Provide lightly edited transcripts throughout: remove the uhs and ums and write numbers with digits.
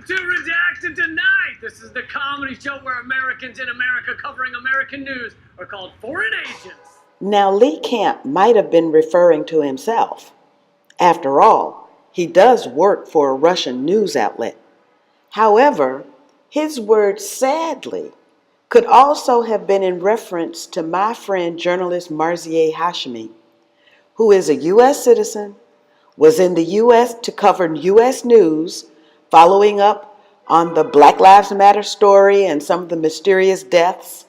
to Redacted Tonight. This is the comedy show where Americans in America covering American news are called foreign agents. Now, Lee Camp might have been referring to himself. After all, he does work for a Russian news outlet. However, his word sadly could also have been in reference to my friend journalist Marzieh Hashemi, who is a U.S. citizen, was in the U.S. to cover U.S. news, following up on the Black Lives Matter story and some of the mysterious deaths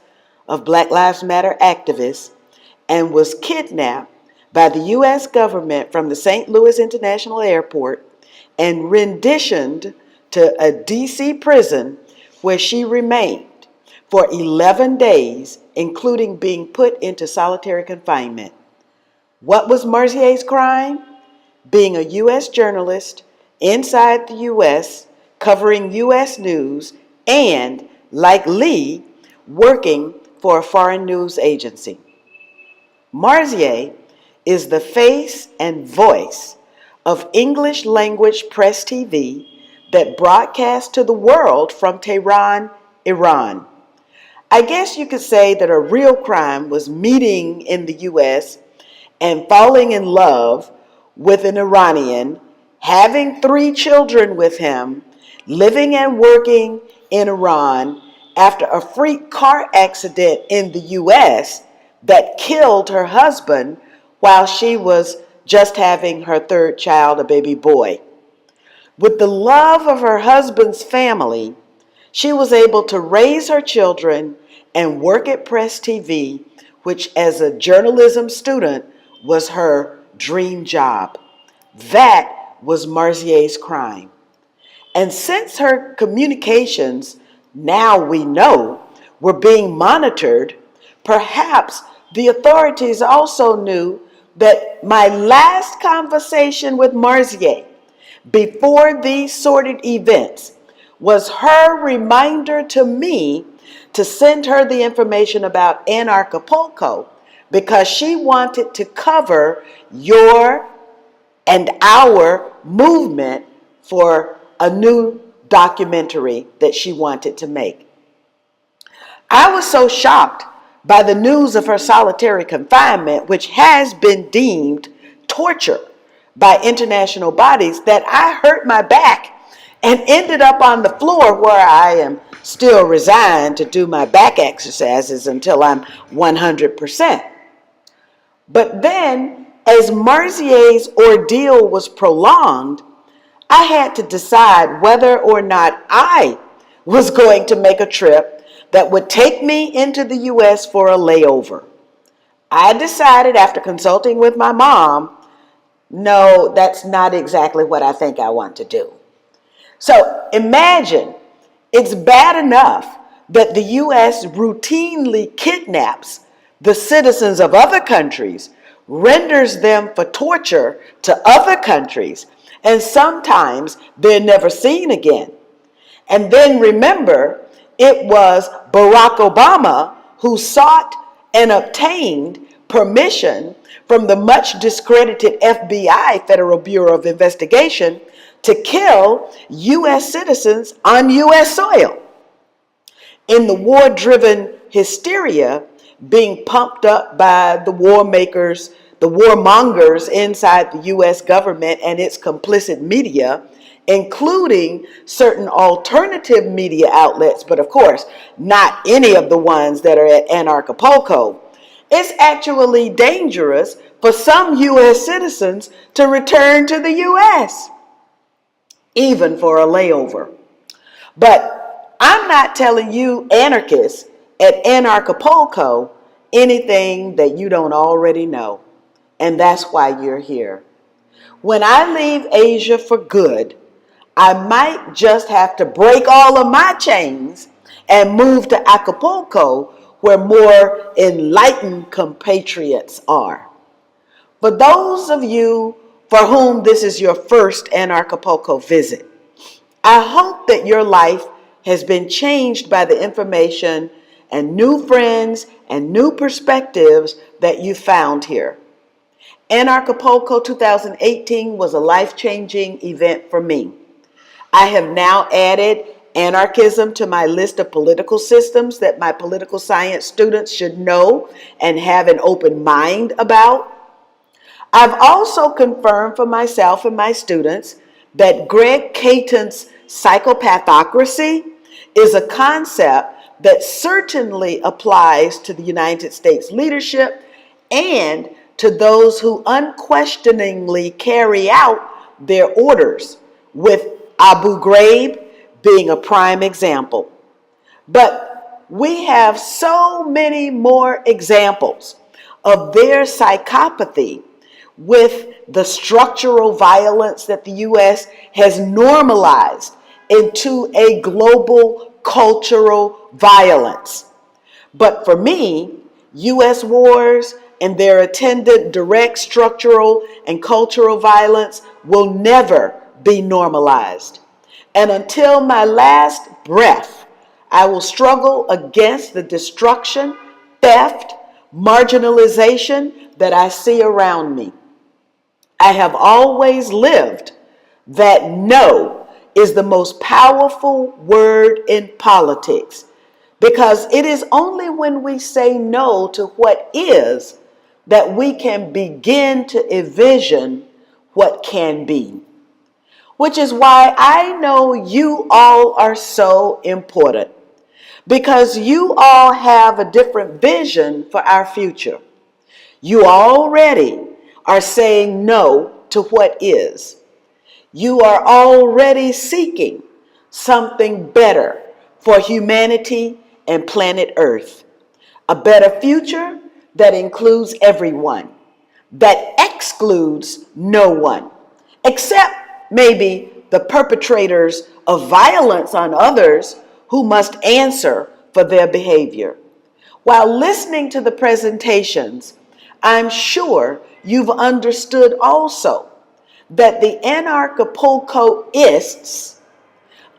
of Black Lives Matter activists, and was kidnapped by the U.S. government from the St. Louis International Airport and renditioned to a D.C. prison where she remained for 11 days, including being put into solitary confinement. What was Marzieh's crime? Being a U.S. journalist inside the U.S., covering U.S. news, and, like Lee, working for a foreign news agency. Marzieh is the face and voice of English language press TV that broadcasts to the world from Tehran, Iran. I guess you could say that a real crime was meeting in the U.S. and falling in love with an Iranian, having 3 children with him, living and working in Iran after a freak car accident in the U.S. that killed her husband while she was just having her 3rd child, a baby boy. With the love of her husband's family, she was able to raise her children and work at Press TV, which as a journalism student was her dream job. That was Marzieh's crime. And since her communications, now we know, were being monitored, perhaps the authorities also knew that my last conversation with Marzieh before these sordid events was her reminder to me to send her the information about Anarchapulco because she wanted to cover your and our movement for a new documentary that she wanted to make. I was so shocked by the news of her solitary confinement, which has been deemed torture by international bodies, that I hurt my back and ended up on the floor where I am still resigned to do my back exercises until I'm 100%. But then, as Marzieh's ordeal was prolonged, I had to decide whether or not I was going to make a trip that would take me into the U.S. for a layover. I decided after consulting with my mom, no, that's not exactly what I think I want to do. So imagine, it's bad enough that the U.S. routinely kidnaps the citizens of other countries, renders them for torture to other countries, and sometimes they're never seen again. And then remember, it was Barack Obama who sought and obtained permission from the much discredited FBI, Federal Bureau of Investigation, to kill U.S. citizens on U.S. soil. In the war-driven hysteria being pumped up by the war makers, the warmongers inside the U.S. government and its complicit media, including certain alternative media outlets, but of course, not any of the ones that are at Anarchapulco, it's actually dangerous for some U.S. citizens to return to the U.S., even for a layover. But I'm not telling you anarchists at Anarchapulco anything that you don't already know. And that's why you're here. When I leave Asia for good, I might just have to break all of my chains and move to Acapulco, where more enlightened compatriots are. For those of you for whom this is your first Anarchapulco visit, I hope that your life has been changed by the information and new friends and new perspectives that you found here. Anarchapulco 2018 was a life-changing event for me. I have now added anarchism to my list of political systems that my political science students should know and have an open mind about. I've also confirmed for myself and my students that Greg Caton's psychopathocracy is a concept that certainly applies to the United States leadership and to those who unquestioningly carry out their orders, with Abu Ghraib being a prime example. But we have so many more examples of their psychopathy with the structural violence that the U.S. has normalized into a global cultural violence. But for me, U.S. wars and their attendant direct structural and cultural violence will never be normalized. And until my last breath, I will struggle against the destruction, theft, marginalization that I see around me. I have always lived that no is the most powerful word in politics, because it is only when we say no to what is that we can begin to envision what can be. Which is why I know you all are so important, because you all have a different vision for our future. You already are saying no to what is. You are already seeking something better for humanity and planet Earth. A better future that includes everyone, that excludes no one, except maybe the perpetrators of violence on others who must answer for their behavior. While listening to the presentations, I'm sure you've understood also that the Anarchapulcoists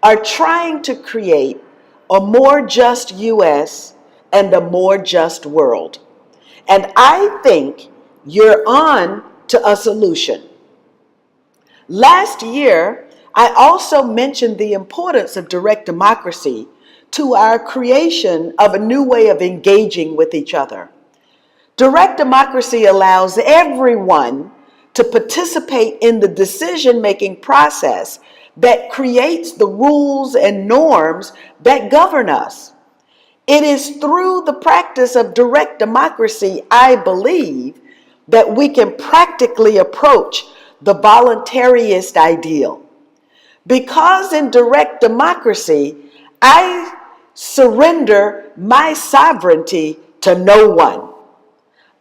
are trying to create a more just U.S. and a more just world. And I think you're on to a solution. Last year, I also mentioned the importance of direct democracy to our creation of a new way of engaging with each other. Direct democracy allows everyone to participate in the decision-making process that creates the rules and norms that govern us. It is through the practice of direct democracy, I believe, that we can practically approach the voluntarist ideal. Because in direct democracy, I surrender my sovereignty to no one.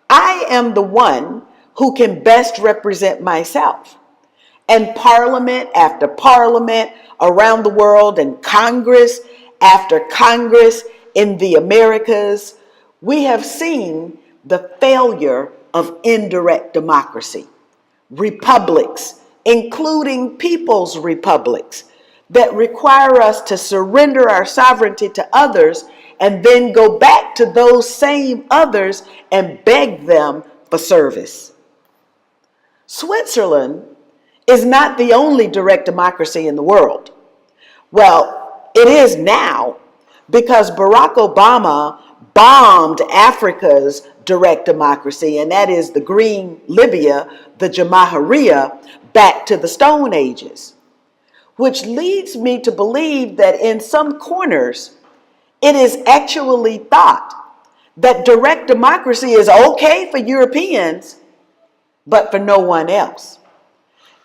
I am the one who can best represent myself. And parliament after parliament around the world, and Congress after Congress in the Americas, we have seen the failure of indirect democracy. Republics, including people's republics, that require us to surrender our sovereignty to others and then go back to those same others and beg them for service. Switzerland is not the only direct democracy in the world. Well, it is now, because Barack Obama bombed Africa's direct democracy, and that is the Green Libya, the Jamahiriya, back to the Stone Ages. Which leads me to believe that in some corners, it is actually thought that direct democracy is okay for Europeans, but for no one else.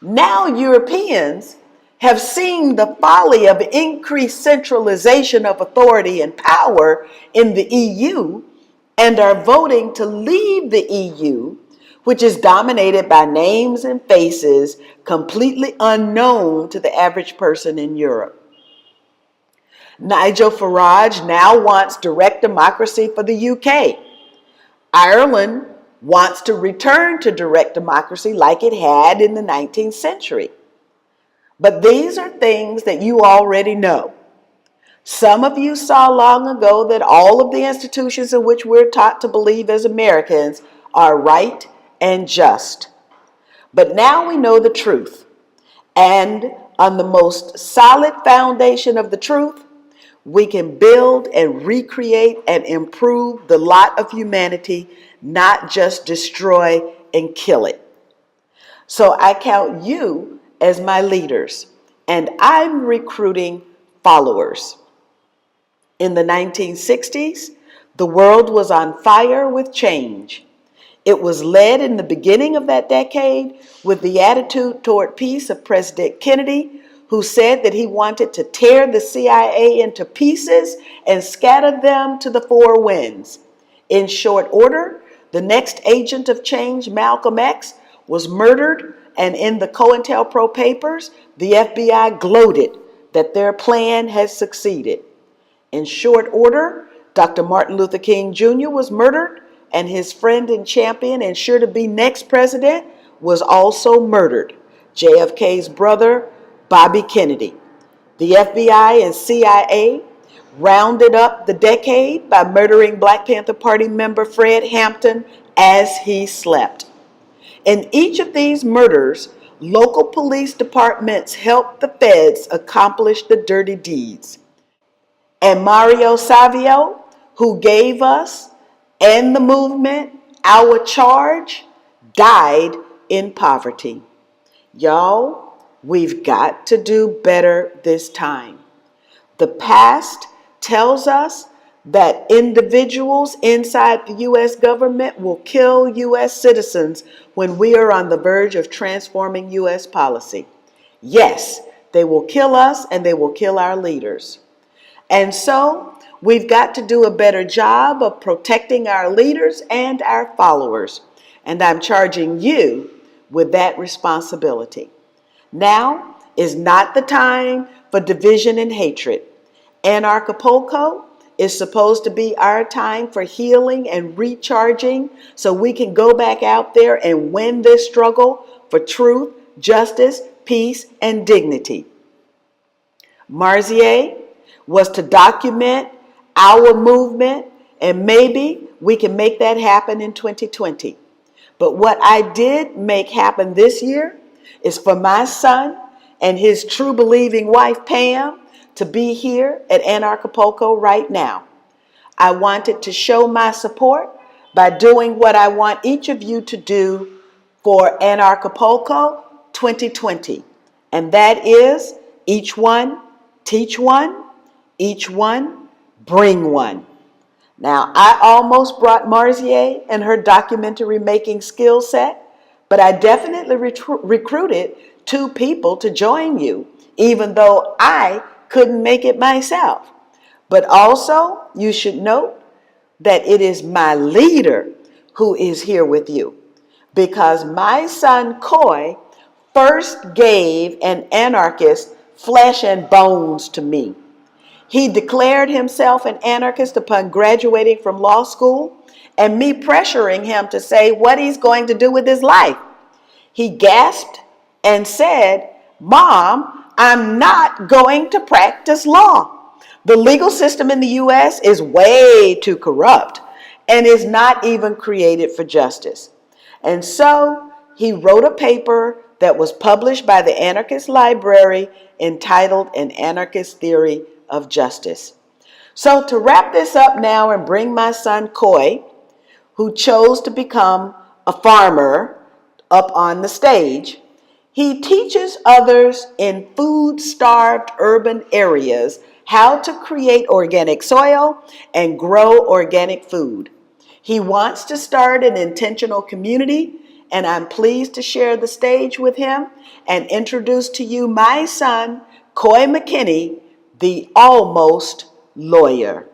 Now Europeans have seen the folly of increased centralization of authority and power in the EU and are voting to leave the EU, which is dominated by names and faces completely unknown to the average person in Europe. Nigel Farage now wants direct democracy for the UK. Ireland wants to return to direct democracy like it had in the 19th century. But these are things that you already know. Some of you saw long ago that all of the institutions in which we're taught to believe as Americans are right and just. But now we know the truth, and on the most solid foundation of the truth, we can build and recreate and improve the lot of humanity, not just destroy and kill it. So I count you as my leaders, and I'm recruiting followers. In the 1960s, the world was on fire with change. It was led in the beginning of that decade with the attitude toward peace of President Kennedy, who said that he wanted to tear the CIA into pieces and scatter them to the four winds. In short order, the next agent of change, Malcolm X, was murdered, and in the COINTELPRO papers, the FBI gloated that their plan had succeeded. In short order, Dr. Martin Luther King Jr. was murdered, and his friend and champion and sure to be next president was also murdered, JFK's brother, Bobby Kennedy. The FBI and CIA rounded up the decade by murdering Black Panther Party member Fred Hampton as he slept. In each of these murders, local police departments helped the feds accomplish the dirty deeds. And Mario Savio, who gave us and the movement our charge, died in poverty. Y'all, we've got to do better this time. The past tells us that individuals inside the U.S. government will kill U.S. citizens when we are on the verge of transforming U.S. policy. Yes, they will kill us and they will kill our leaders. And so we've got to do a better job of protecting our leaders and our followers. And I'm charging you with that responsibility. Now is not the time for division and hatred. Anarchapulco is supposed to be our time for healing and recharging so we can go back out there and win this struggle for truth, justice, peace, and dignity. Marzieh was to document our movement, and maybe we can make that happen in 2020. But what I did make happen this year is for my son and his true believing wife, Pam, to be here at Anarchapulco right now. I wanted to show my support by doing what I want each of you to do for Anarchapulco 2020. And that is each one, teach one, each one, bring one. Now, I almost brought Marzieh and her documentary making skill set, but I definitely recruited 2 people to join you, even though I couldn't make it myself. But also, you should note that it is my leader who is here with you, because my son Coy first gave an anarchist flesh and bones to me. He declared himself an anarchist upon graduating from law school and me pressuring him to say what he's going to do with his life. He gasped and said, "Mom, I'm not going to practice law. The legal system in the U.S. is way too corrupt and is not even created for justice." And so he wrote a paper that was published by the Anarchist Library entitled An Anarchist Theory of Justice. So to wrap this up now and bring my son Coy, who chose to become a farmer, up on the stage, he teaches others in food-starved urban areas how to create organic soil and grow organic food. He wants to start an intentional community, and I'm pleased to share the stage with him and introduce to you my son, Coy McKinney, the almost lawyer.